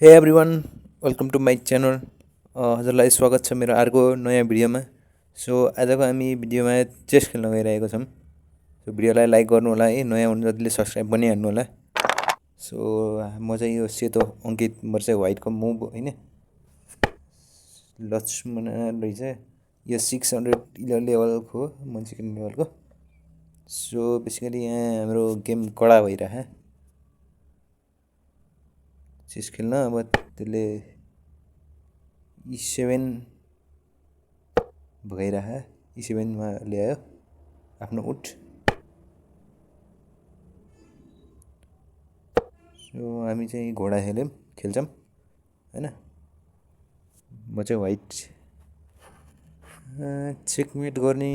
हे everyone, welcome to my channel. हजुरलाई स्वागत छ मेरो अर्को नयाँ भिडियोमा। सो आजको हामी भिडियोमा चेस खेल्न गइरहेको छौँ। सो भिडियोलाई लाइक गर्नु होला है, नयाँ हुनु जतिले सब्सक्राइब पनि हान्नु होला। सो म चाहिँ यो सेतो अङ्कित मर्छ व्हाइटको मुभ होइन, लक्ष्मण रहेछ। यो 600 लेभलको हो, म सेकेन्ड लेभलको। सो बेसिकली यहाँ हाम्रो गेम कडा भइरह चेस खेल्न। अब त्यसले E7 भगाइरह, E7मा ल्यायो आफ्नो उठ। सो हामी चाहिँ घोडा खेल्छौँ होइन। म चाहिँ व्हाइट चेकमेट गर्ने।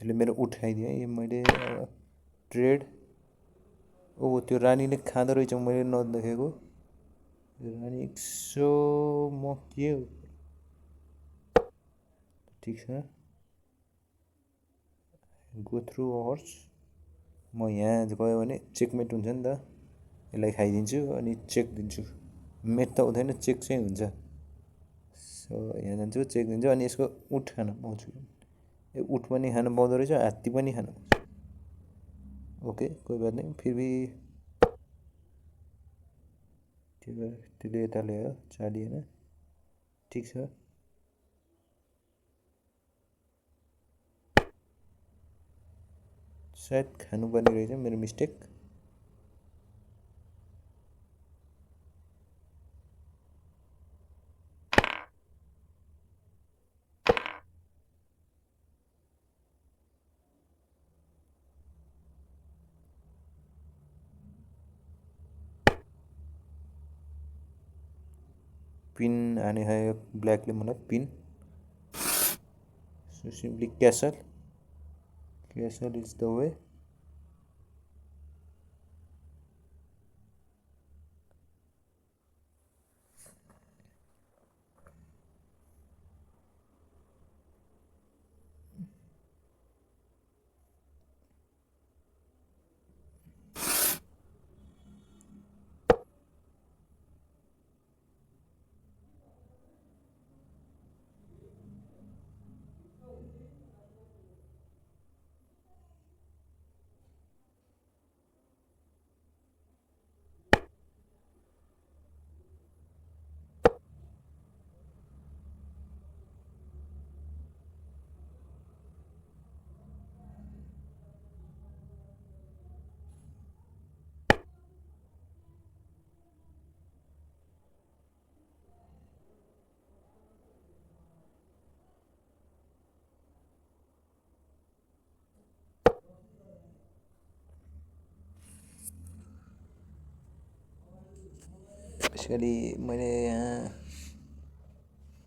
त्यसले मेरो उठ खाइदियो है। मैले ट्रेड त्यो रानीले खाँदो रहेछ, मैले नदेखेको रानी। सो म के ठिक छ, गो थ्रु हर्स। म यहाँ गयो भने चेकमेट हुन्छ नि त, यसलाई खाइदिन्छु अनि चेक दिन्छु। मेट त हुँदैन, चेक चाहिँ हुन्छ। सो यहाँ जान्छु, चेक दिन्छु अनि यसको उठ खान पाउँछु। यो उठ पनि खान पाउँदो रहेछ, हात्ती पनि खान पाउँछ। ओके, कोही बात नहीं। फिर भी त्यसले यता ल्यायो, चालिएन, ठिक छ। सायद खानुपर्ने रहेछ, मेरो मिस्टेक। पिन हाने है ब्ल्याकले मलाई pin. So simply Castle is the way. Basically मैले यहाँ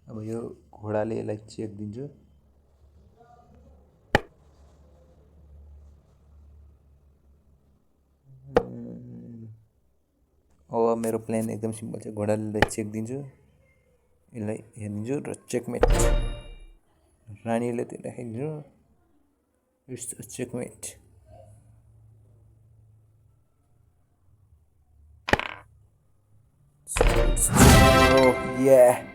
अब यो घोडाले यसलाई चेक दिन्छु। अब मेरो प्लान एकदम सिम्पल छ, घोडाले चेक दिन्छु, यसलाई हेरिदिन्छु र चेकमेट। रानीले त्यसलाई खाइदिन्छु, इट्स चेकमेट। Oh yeah.